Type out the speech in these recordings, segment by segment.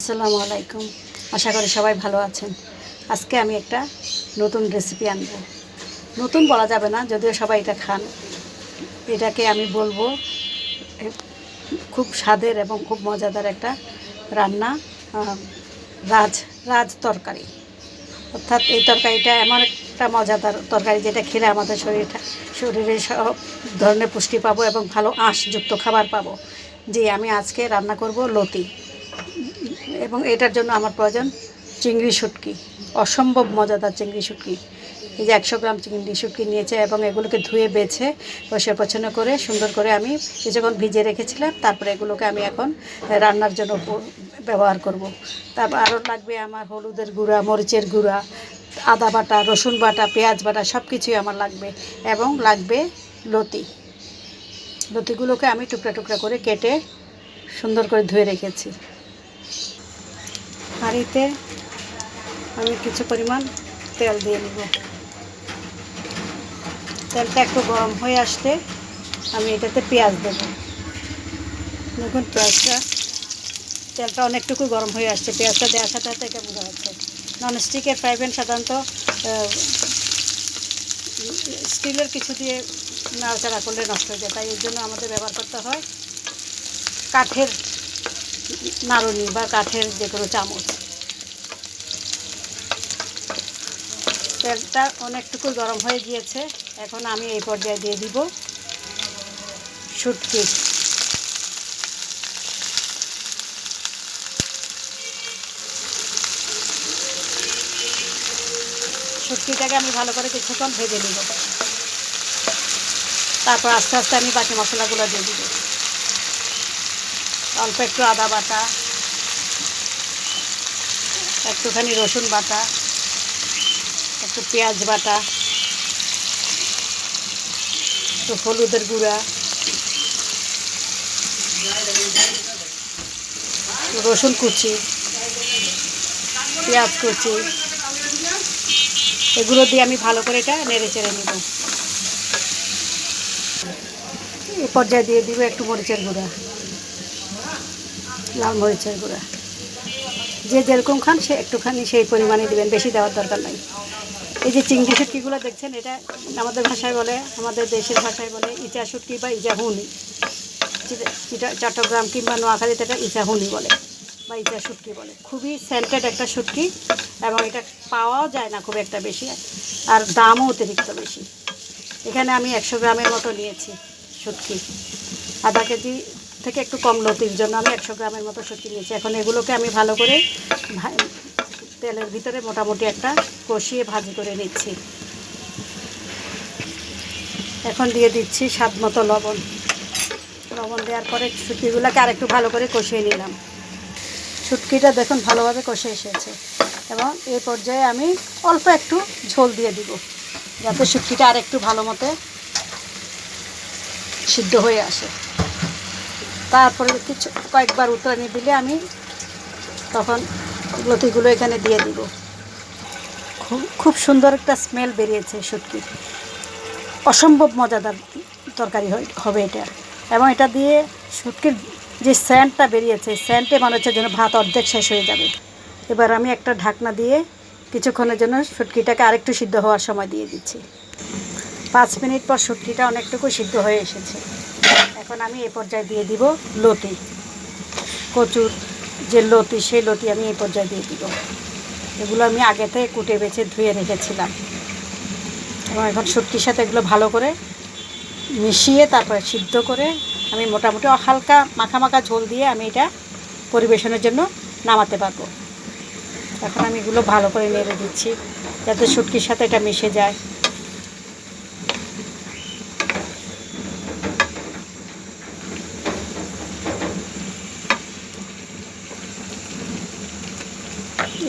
আসসালামু আলাইকুম। আশা করি সবাই ভালো আছেন। আজকে আমি একটা নতুন রেসিপি আনব। নতুন বলা যাবে না, যদিও সবাই এটা খান। এটাকে আমি বলবো খুব স্বাদের এবং খুব মজাদার একটা রান্না, রাজ রাজ তরকারি। অর্থাৎ এই তরকারিটা এমন একটা মজাদার তরকারি যেটা খেলে আমাদের শরীরে সব ধরনের পুষ্টি পাবো এবং ভালো আঁশযুক্ত খাবার পাবো। যে আমি আজকে রান্না করব লতি, এবং এটার জন্য আমার প্রয়োজন চিংড়ি শুটকি। অসম্ভব মজাদার চিংড়ি শুটকি। এই যে 100 গ্রাম চিংড়ি শুটকি নিয়েছে এবং এগুলোকে ধুয়ে বেছে পরিষ্কার পরিচ্ছন্ন করে সুন্দর করে আমি কিছুক্ষণ ভিজিয়ে রেখেছিলাম। তারপরে এগুলোকে আমি এখন রান্নার জন্য ব্যবহার করব। তারপর আরও লাগবে আমার হলুদের গুঁড়া, মরিচের গুঁড়া, আদা বাটা, রসুন বাটা, পেঁয়াজ বাটা, সব কিছুই আমার লাগবে। এবং লাগবে লতি। লতিগুলোকে আমি টুকরা টুকরা করে কেটে সুন্দর করে ধুয়ে রেখেছি। হাঁড়িতে আমি কিছু পরিমাণ তেল দিয়ে নেব। তেলটা একটু গরম হয়ে আসতে আমি এটাতে পেঁয়াজ দেব। দেখুন তেলটা অনেকটুকু গরম হয়ে আসছে। পেঁয়াজটা দেওয়ার সাথে সাথে এটা বোঝা যাচ্ছে। ননস্টিকের ফ্রাই প্যান সাধারণত স্টিলের কিছু দিয়ে নাড়াচাড়া করলে নষ্ট হয়ে যায়, তাই এর জন্য আমাদের ব্যবহার করতে হয় কাঠের নাড়ুনি বা কাঠের যে কোনো চামচ। তেলটা অনেকটুকু গরম হয়ে গিয়েছে। এখন আমি এই পর্যায়ে দিয়ে দিব শুটকি। শুটকিটাকে আমি ভালো করে কিছুক্ষণ ভেজে নিব। তারপর আস্তে আস্তে আমি বাকি মশলাগুলো দিয়ে দিব। অল্প একটু আদা বাটা, একটুখানি রসুন বাটা, একটু পেঁয়াজ বাটা, একটু হলুদের গুঁড়া, রসুন কুচি, পেঁয়াজ কুচি, এগুলো দিয়ে আমি ভালো করে এটা নেড়ে চেড়ে নেব। এ পর্যায়ে দিয়ে দিব একটু মরিচের গুঁড়া, লাল মরিচের গুঁড়া। যে যেরকম খান সে একটুখানি সেই পরিমাণে দেবেন, বেশি দেওয়ার দরকার নাই। এই যে চিংড়ি শুটকিগুলো দেখছেন, এটা আমাদের ভাষায় বলে, আমাদের দেশের ভাষায় বলে ইচা শুটকি বা ইচাহুনি। চট্টগ্রাম কিংবা নোয়াখালীতে এটা ইচাহুনি বলে বা ইচা শুটকি বলে। খুবই সেন্টেড একটা শুটকি এবং এটা পাওয়াও যায় না খুব একটা বেশি, আর দামও অতিরিক্ত বেশি। এখানে আমি 100 গ্রামের মতো নিয়েছি শুটকি। আধা কেজি থেকে একটু কম লতির জন্য আমি 100 গ্রামের মতো শুটকি নিয়েছি। এখন এগুলোকে আমি ভালো করে তেলের ভিতরে মোটামুটি একটা কষিয়ে ভাজি করে নিচ্ছি। এখন দিয়ে দিচ্ছি স্বাদ মতো লবণ। লবণ দেওয়ার পরে শুটকিগুলোকে আরেকটু ভালো করে কষিয়ে নিলাম। শুটকিটা দেখুন ভালোভাবে কষে এসেছে এবং এই পর্যায়ে আমি অল্প একটু ঝোল দিয়ে দিব, যাতে শুটকিটা আরেকটু ভালো মতো সিদ্ধ হয়ে আসে। তারপরে কয়েকবার উতরানি দিলে আমি তখন লতিগুলো এখানে দিয়ে দিব। খুব সুন্দর একটা স্মেল বেরিয়েছে শুটকির। অসম্ভব মজাদার তরকারি হবে এটা। এবং এটা দিয়ে শুটকির যে স্যান্টটা বেরিয়েছে, স্যান্টে মনে হচ্ছে যেন ভাত অর্ধেক শেষ হয়ে যাবে। এবার আমি একটা ঢাকনা দিয়ে কিছুক্ষণের জন্য শুটকিটাকে আরেকটু সিদ্ধ হওয়ার সময় দিয়ে দিচ্ছি। 5 মিনিট পর শুটকিটা অনেকটুকু সিদ্ধ হয়ে এসেছে। এখন আমি এই পর্যায়ে দিয়ে দিব লতি। কচুর যে লতি, সেই লতি আমি এই পর্যায়ে দিয়ে দিব। এগুলো আমি আগে থেকে কুটে বেছে ধুয়ে রেখেছিলাম এবং এখন শুটকির সাথে এগুলো ভালো করে মিশিয়ে তারপরে সিদ্ধ করে আমি মোটামুটি হালকা মাখা মাখা ঝোল দিয়ে আমি এটা পরিবেশনের জন্য নামাতে পারবো। এখন আমি এগুলো ভালো করে নেড়ে দিচ্ছি যাতে শুটকির সাথে এটা মিশে যায়।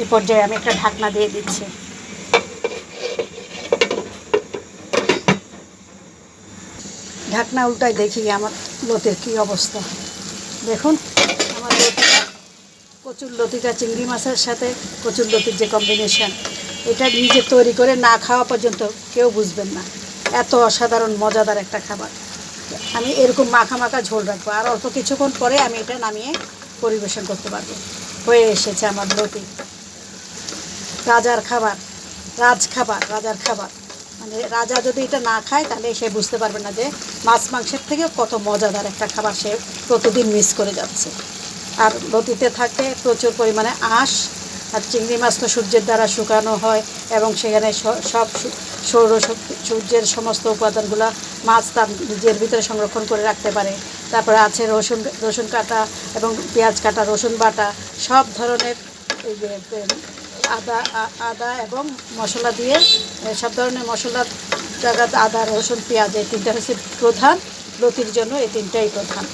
এই পর্যায়ে আমি একটা ঢাকনা দিয়ে দিচ্ছি। ঢাকনা উল্টায় দেখি আমার লতির কী অবস্থা। দেখুন আমার লতিটা, কচুর লতিটা চিংড়ি মাছের সাথে কচুর লতির যে কম্বিনেশান, এটা নিজে তৈরি করে না খাওয়া পর্যন্ত কেউ বুঝবেন না। এত অসাধারণ মজাদার একটা খাবার। আমি এরকম মাখা মাখা ঝোল রাখবো, আর অল্প কিছুক্ষণ পরে আমি এটা নামিয়ে পরিবেশন করতে পারবো। হয়ে এসেছে আমার লতি। রাজার খাবার, রাজার খাবার, মানে রাজা যদি এটা না খায় তাহলে সে বুঝতে পারবে না যে মাছ মাংসের থেকে কত মজাদার একটা খাবার সে প্রতিদিন মিস করে যাচ্ছে। আর লতিতে থাকে প্রচুর পরিমাণে আঁশ। আর চিংড়ি মাছ তো সূর্যের দ্বারা শুকানো হয় এবং সেখানে সব সূর্যের সমস্ত উপাদানগুলো মাছ তার নিজের ভিতরে সংরক্ষণ করে রাখতে পারে। তারপরে আছে রসুন কাটা এবং পেঁয়াজ কাটা, রসুন বাটা, সব ধরনের এই যে আদা এবং মশলা দিয়ে, সব ধরনের মশলার জায়গাতে আদা, রসুন, পেঁয়াজ এই তিনটা হচ্ছে প্রধান। লতির জন্য এই তিনটাই প্রধান।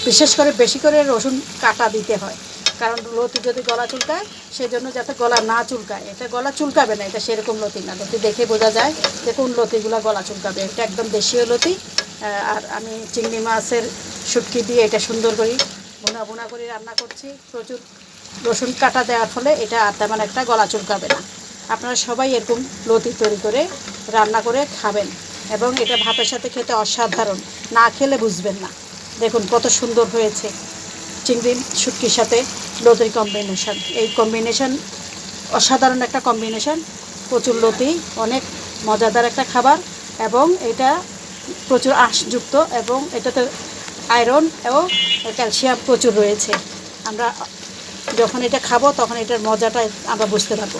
বিশেষ করে বেশি করে রসুন কাটা দিতে হয়, কারণ লতি যদি গলা চুলকায় সেজন্য যাতে গলা না চুলকায়। এটা গলা চুলকাবে না, এটা সেরকম লতি না। লতি দেখে বোঝা যায় যে কোন লতিগুলো গলা চুলকাবে। এটা একদম দেশীয় লতি। আর আমি চিংড়ি মাছের শুটকি দিয়ে এটা সুন্দর করে ভুনা করে রান্না করছি। প্রচুর রসুন কাটা দেওয়ার ফলে এটা আর তেমন একটা গলা চুলকাবে না। আপনারা সবাই এরকম লতি তৈরি করে রান্না করে খাবেন এবং এটা ভাতের সাথে খেতে অসাধারণ, না খেলে বুঝবেন না। দেখুন কত সুন্দর হয়েছে চিংড়ি শুটকির সাথে লতির কম্বিনেশন। এই কম্বিনেশন অসাধারণ একটা কম্বিনেশন। প্রচুর লতি, অনেক মজাদার একটা খাবার এবং এটা প্রচুর আঁশযুক্ত এবং এটাতে আয়রন ও ক্যালসিয়াম প্রচুর রয়েছে। আমরা যখন এটা খাবো তখন এটার মজাটা আমরা বুঝতে পারবো।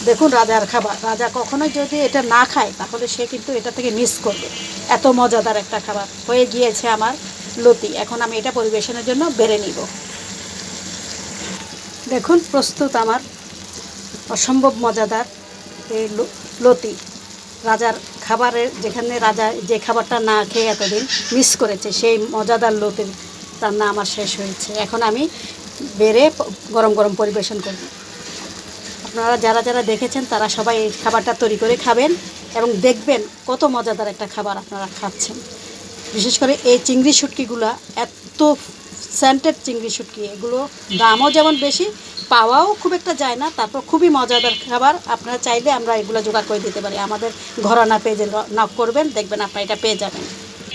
দেখুন রাজার খাবার, রাজা কখনোই যদি এটা না খায় তাহলে সে কিন্তু এটা থেকে মিস করবে। এত মজাদার একটা খাবার হয়ে গিয়েছে আমার লতি। এখন আমি এটা পরিবেশনের জন্য বেড়ে নিব। দেখুন প্রস্তুত আমার অসম্ভব মজাদার এই লতি। রাজার খাবারের, যেখানে রাজা যে খাবারটা না খেয়ে এতদিন মিস করেছে, সেই মজাদার লতির রান্না আমার শেষ হয়েছে। এখন আমি বেড়ে গরম গরম পরিবেশন করব। আপনারা যারা যারা দেখেছেন তারা সবাই এই খাবারটা তৈরি করে খাবেন এবং দেখবেন কত মজাদার একটা খাবার আপনারা খাচ্ছেন। বিশেষ করে এই চিংড়ি শুটকিগুলো এত সেন্টেড চিংড়ি শুটকি, এগুলো দামও যেমন বেশি, পাওয়াও খুব একটা যায় না। তারপর খুবই মজাদার খাবার। আপনারা চাইলে আমরা এগুলো জোগাড় করে দিতে পারি। আমাদের ঘরানা পেজে নক করবেন, দেখবেন আপনারা এটা পেয়ে যাবেন।